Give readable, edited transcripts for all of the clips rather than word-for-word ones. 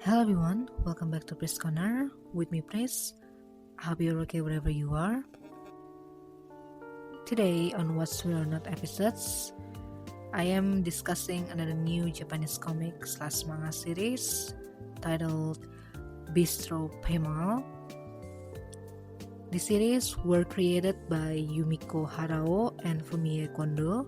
Hello everyone, welcome back to Pris Corner with me Pris. I hope you're okay wherever you are. Today on What's Real or Not episodes, I am discussing another new Japanese comic / manga series titled Bistro Paymal. The series were created by Yumiko Harao and Fumie Kondo,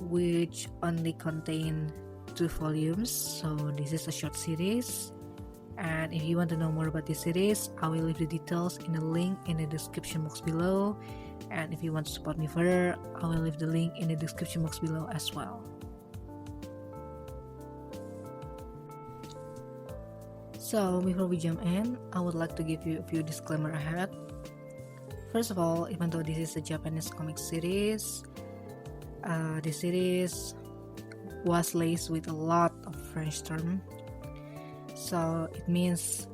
which only contain 2 volumes, so this is a short series. And if you want to know more about this series, I will leave the details in the link in the description box below. And if you want to support me further, I will leave the link in the description box below as well. So before we jump in, I would like to give you a few disclaimers ahead. First of all, even though this is a Japanese comic series, the series was laced with a lot of French terms. So it means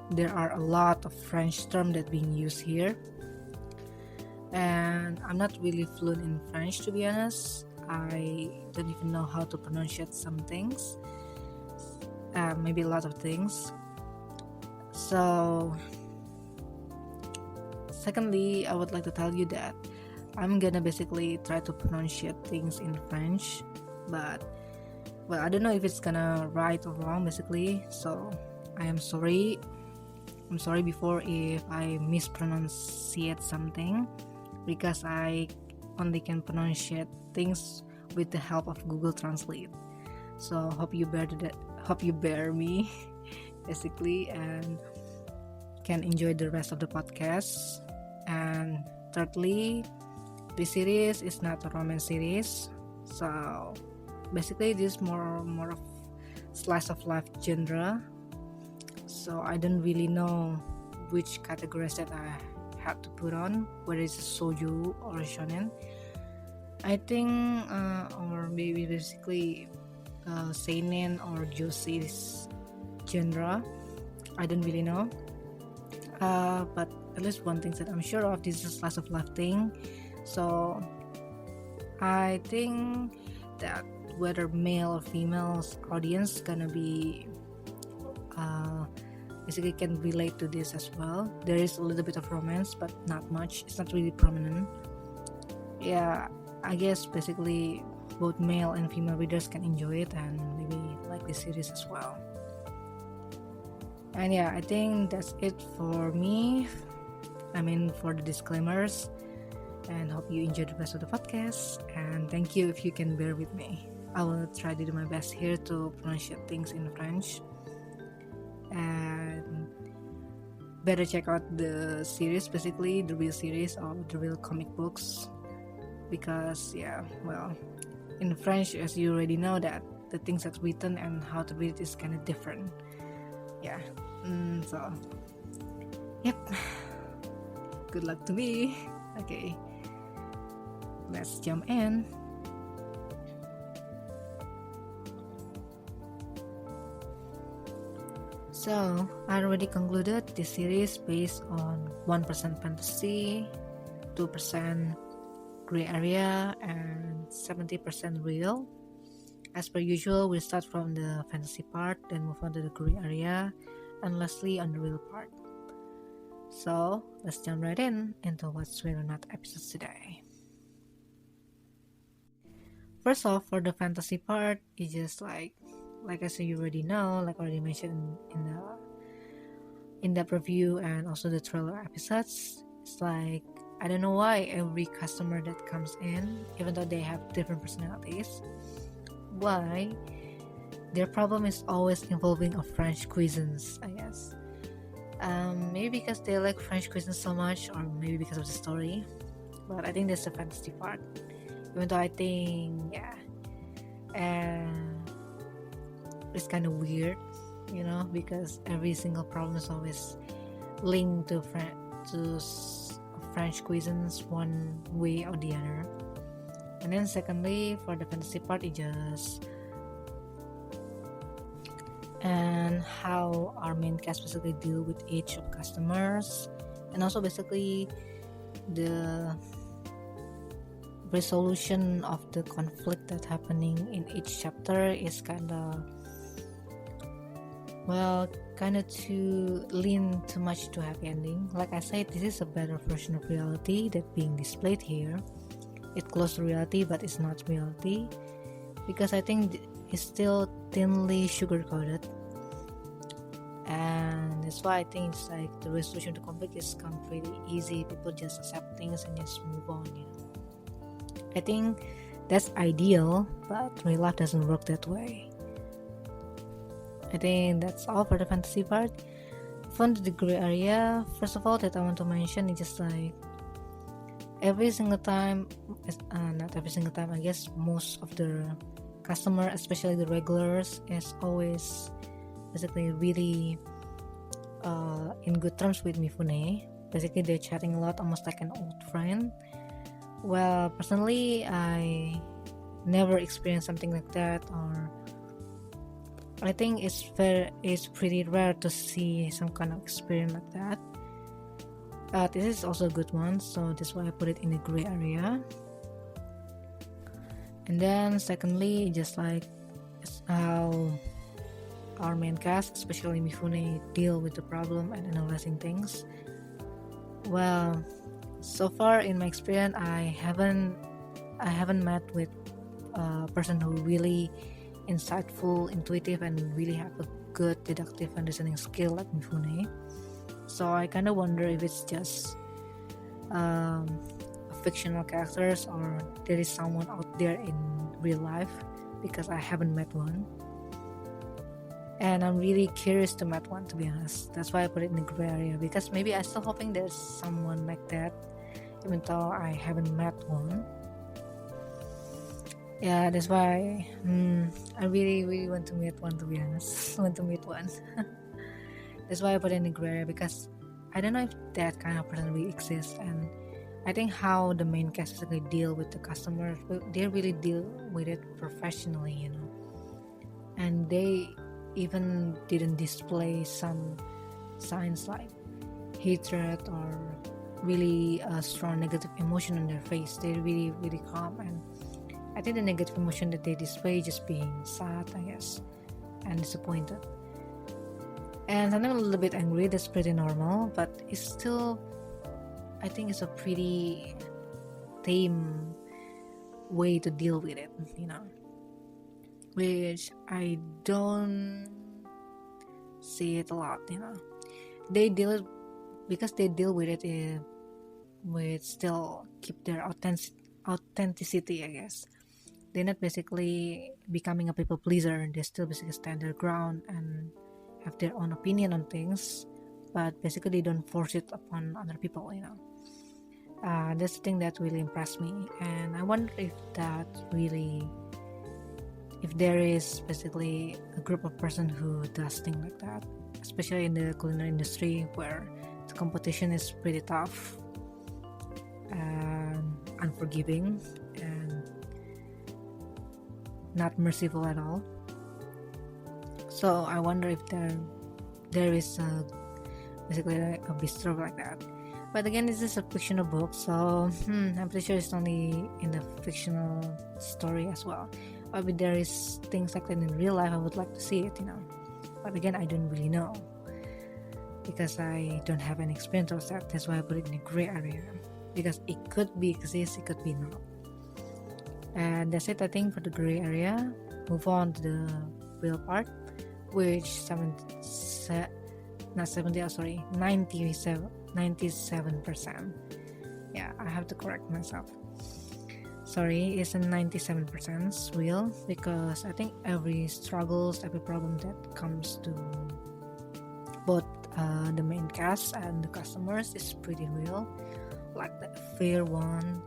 there are a lot of French terms that being used here. And I'm not really fluent in French, to be honest. I don't even know how to pronounce some things. Maybe a lot of things. So secondly, I would like to tell you that I'm gonna basically try to pronounce things in French, but I don't know if it's gonna right or wrong basically, so I am sorry. I'm sorry before if I mispronounce something, because I only can pronounce things with the help of Google Translate. So hope you bear me basically, and can enjoy the rest of the podcast. And thirdly, this series is not a romance series, so basically this is more of slice of life genre. So I don't really know which categories that I had to put on, whether it's shoujo or shonen. I think or maybe basically seinen or josei genre. I don't really know. But at least one thing that I'm sure of, this is a slice of life thing. So I think that whether male or female audience gonna be basically can relate to this as well. There is a little bit of romance, but not much. It's not really prominent. Yeah, I guess basically both male and female readers can enjoy it and maybe like this series as well. And yeah, I think that's it for me. For the disclaimers, and hope you enjoy the rest of the podcast. And thank you if you can bear with me. I will try to do my best here to pronounce things in French. And better check out the series, basically the real series or the real comic books, because in French, as you already know, that the things that's written and how to read it is kind of different. So yep, good luck to me. Okay, let's jump in. So I already concluded this series based on 1% fantasy, 2% gray area, and 70% real. As per usual, we start from the fantasy part, then move on to the gray area, and lastly on the real part. So let's jump right into What's Real or Not episodes today. First off, for the fantasy part, it's just like I said, you already know, like already mentioned in the in-depth review and also the trailer episodes. It's like, I don't know why every customer that comes in, even though they have different personalities, why their problem is always involving of French cuisines, I guess. Maybe because they like French cuisine so much, or maybe because of the story. But I think that's the fantasy part. Even though I think, it's kind of weird, because every single problem is always linked to French cuisines one way or the other. And then secondly, for the fantasy part, it just and how our main cast basically deal with each of customers, and also basically the resolution of the conflict that happening in each chapter is kind of Well, kind of to lean too much to happy ending. Like I said, this is a better version of reality that being displayed here. It's close to reality, but it's not reality because I think it's still thinly sugar coated, and that's why I think it's like the resolution to conflict is come pretty easy. People just accept things and just move on. I think that's ideal, but real life doesn't work that way. I think that's all for the fantasy part. From the gray area, first of all, that I want to mention is just like every single time, not every single time, I guess most of the customer, especially the regulars, is always basically really in good terms with Mifune. Basically, they're chatting a lot, almost like an old friend. Well, personally, I never experienced something like that, or I think it's pretty rare to see some kind of experience like that. This is also a good one, so that's why I put it in the gray area. And then secondly, just like how our main cast, especially Mifune, deal with the problem and analyzing things. Well, so far in my experience, I haven't met with a person who really insightful, intuitive, and really have a good deductive understanding skill like Mifune. So I kind of wonder if it's just fictional characters or there is someone out there in real life, because I haven't met one. And I'm really curious to meet one, to be honest. That's why I put it in the gray area, because maybe I'm still hoping there's someone like that, even though I haven't met one. Yeah, that's why I really want to meet one, to be honest. want to meet one. That's why I put it in the gray area, because I don't know if that kind of person really exists. And I think how the main cast basically deal with the customers, they really deal with it professionally, and they even didn't display some signs like hatred or really a strong negative emotion on their face. They're really calm, and I think the negative emotion that they display just being sad, I guess, and disappointed, and sometimes a little bit angry. That's pretty normal, but it's still, I think it's a pretty tame way to deal with it, which I don't see it a lot. They deal it because they deal with it with still keep their authenticity, I guess. They're not basically becoming a people pleaser. They still basically stand their ground and have their own opinion on things, but basically they don't force it upon other people. That's the thing that really impressed me, and I wonder if there is basically a group of person who does things like that, especially in the culinary industry where the competition is pretty tough and unforgiving and not merciful at all. So I wonder if there is basically like a bistro like that. But again, this is a fictional book, so I'm pretty sure it's only in the fictional story as well. But if there is things like that in real life, I would like to see it, But again, I don't really know, because I don't have any experience of that. That's why I put it in the gray area, because it could be exist, it could be not. And that's it, I think, for the gray area. Move on to the real part, which 97%. Yeah, I have to correct myself. Sorry, it's a 97% real, because I think every struggles, every problem that comes to both the main cast and the customers is pretty real, like the fair one.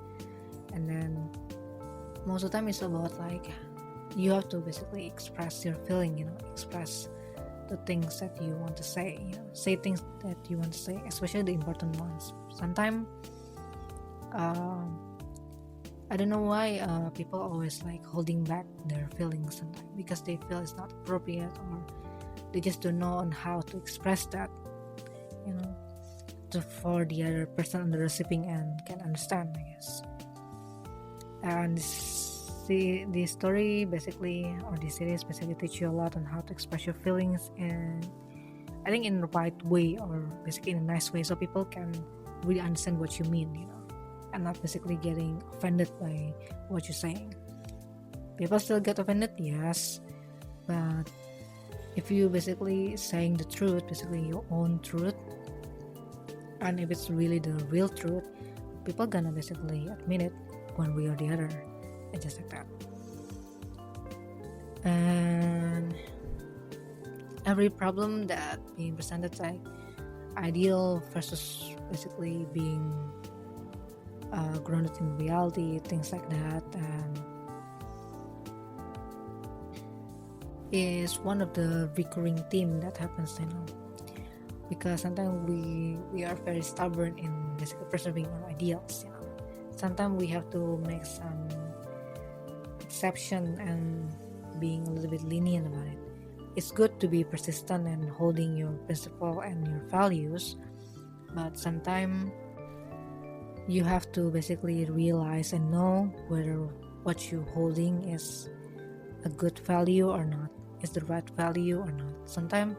And then most of the time it's about like you have to basically express your feeling, express the things that you want to say, say things that you want to say, especially the important ones. Sometimes I don't know why people always like holding back their feelings sometimes, because they feel it's not appropriate, or they just don't know on how to express that, for the other person on the receiving end can understand, I guess. And this the story basically, or the series basically teach you a lot on how to express your feelings, and I think in the right way, or basically in a nice way, so people can really understand what you mean, and not basically getting offended by what you're saying. People still get offended, yes, but if you basically saying the truth, basically your own truth, and if it's really the real truth, people gonna basically admit it one way or the other, and just like that. And every problem that being presented like ideal versus basically being grounded in reality, things like that, and is one of the recurring theme that happens, because sometimes we are very stubborn in basically preserving our ideals. Sometimes we have to make some exception and being a little bit lenient about it. It's good to be persistent and holding your principle and your values, but sometimes you have to basically realize and know whether what you're holding is a good value or not, is the right value or not. Sometimes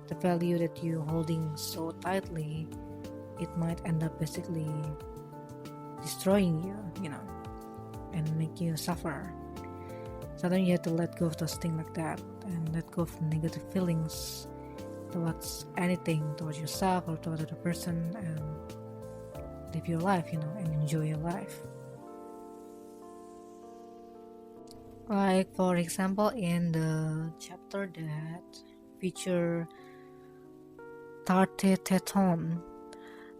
the value that you're holding so tightly, it might end up basically destroying you, and make you suffer. Sometimes you have to let go of those things like that, and let go of negative feelings towards anything, towards yourself or towards other person, and live your life, and enjoy your life. Like for example, in the chapter that feature tarte tatin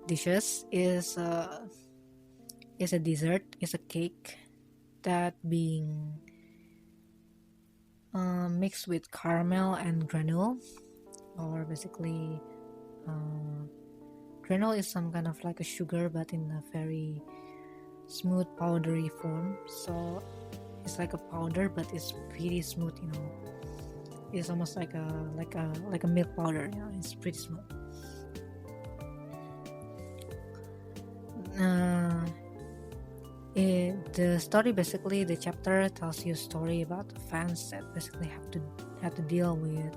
dishes is a dessert, is a cake that being mixed with caramel and granule, or basically granule is some kind of like a sugar but in a very smooth powdery form, so it's like a powder but it's pretty smooth, it's almost like a milk powder, it's pretty smooth. The story, basically the chapter tells you a story about the fans that basically have to deal with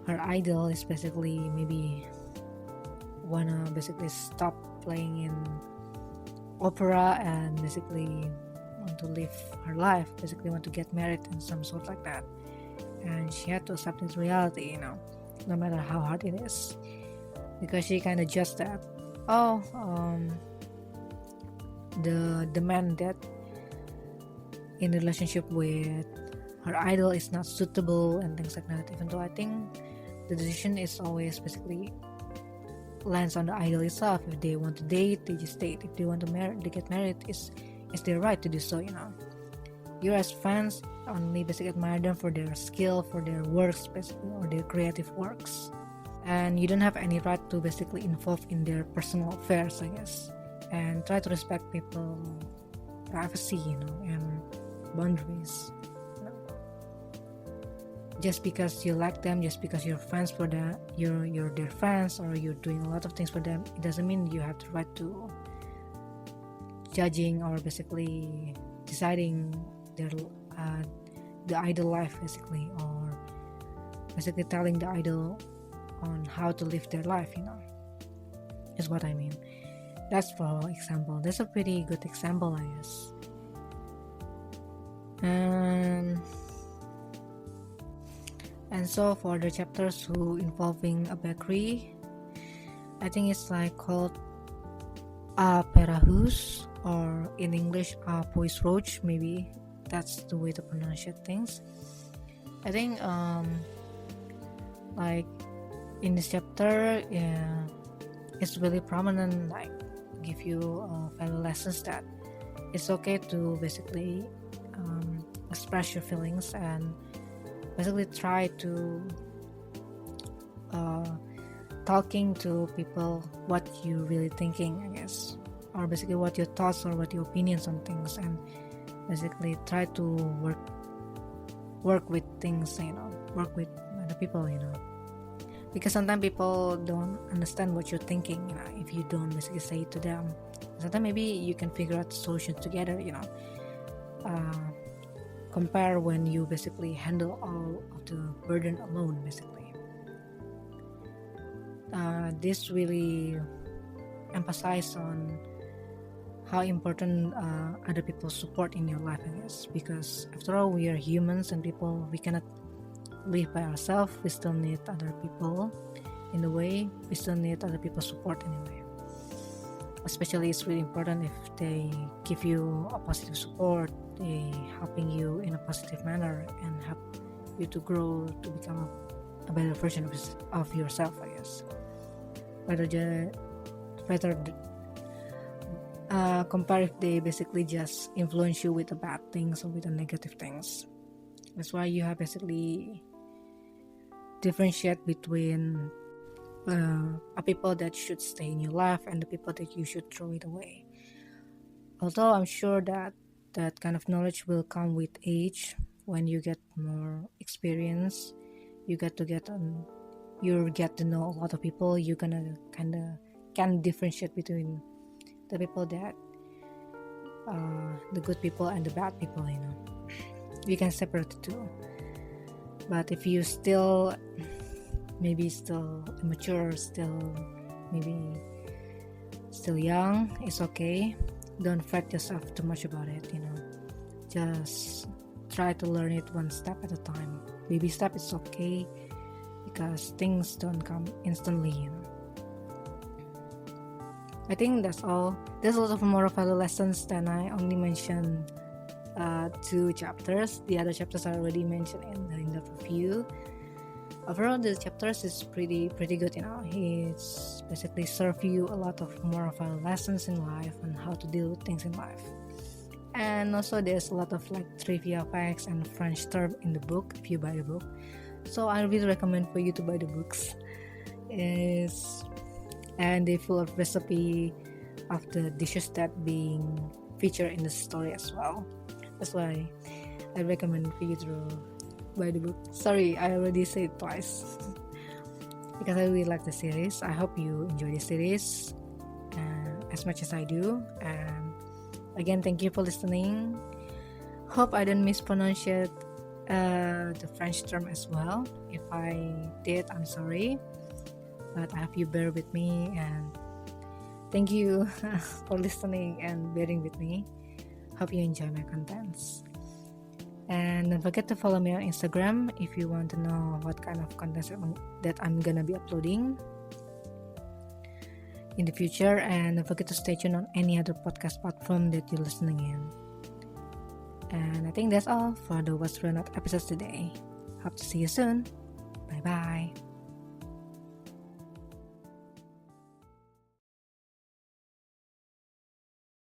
her idol is basically maybe wanna basically stop playing in opera and basically want to live her life, basically want to get married and some sort like that, and she had to accept this reality, no matter how hard it is, because she kind of judged that the man that in relationship with her idol is not suitable and things like that, even though I think the decision is always basically lands on the idol itself. If they want to date, they just date. If they want to marry, they get married. It's their right to do so, You as fans only basically admire them for their skill, for their works basically, or their creative works, and you don't have any right to basically involve in their personal affairs, I guess, and try to respect people's privacy, and boundaries. Just because you like them, just because you're fans for them, you're their fans, or you're doing a lot of things for them, it doesn't mean you have the right to judging or basically deciding their the idol life, basically, or basically telling the idol on how to live their life, is what I mean. That's for example. That's a pretty good example, I guess. And so for the chapters who involving a bakery, I think it's like called A Perahus, or in English A Puis Roach, maybe that's the way to pronounce things. I think like in this chapter, it's really prominent, like give you value lessons that it's okay to basically express your feelings and basically try to talking to people what you really thinking, I guess, or basically what your thoughts or what your opinions on things, and basically try to work with things, work with other people, because sometimes people don't understand what you're thinking, if you don't basically say it to them. Sometimes maybe you can figure out the solution together, compare when you basically handle all of the burden alone. Basically, this really emphasize on how important other people's support in your life, I guess, because after all, we are humans and people. We cannot live by ourselves. We still need other people in a way. We still need other people's support anyway. Especially, it's really important if they give you a positive support, they helping you in a positive manner and help you to grow to become a better version of yourself, I guess. Rather compare if they basically just influence you with the bad things or with the negative things. That's why you have basically differentiate between a people that should stay in your life and the people that you should throw it away. Although I'm sure that that kind of knowledge will come with age. When you get more experience, you get to know a lot of people. You're gonna can differentiate between the people that the good people and the bad people, you can separate the two. But if you still immature, maybe still young, it's okay. Don't fret yourself too much about it. Just try to learn it one step at a time. Baby step is okay, because things don't come instantly. I think that's all. There's a lot of moral value lessons, and I only mentioned 2 chapters. The other chapters are already mentioned in the review. Overall, the chapters is pretty good. It's basically serve you a lot of moral value lessons in life and how to deal with things in life. And also, there's a lot of trivia facts and French term in the book if you buy the book. So I really recommend for you to buy the books. And they're full of recipe of the dishes that being featured in the story as well. That's why I recommend for you to buy the book. Sorry, I already said it twice because I really like the series. I hope you enjoy the series as much as I do. And again, thank you for listening. Hope I didn't mispronounce the French term as well. If I did, I'm sorry. But I hope you bear with me, and thank you for listening and bearing with me. Hope you enjoy my contents. And don't forget to follow me on Instagram if you want to know what kind of contents that I'm gonna be uploading in the future. And don't forget to stay tuned on any other podcast platform that you're listening in. And I think that's all for the What's Real Not episodes today. Hope to see you soon. Bye bye.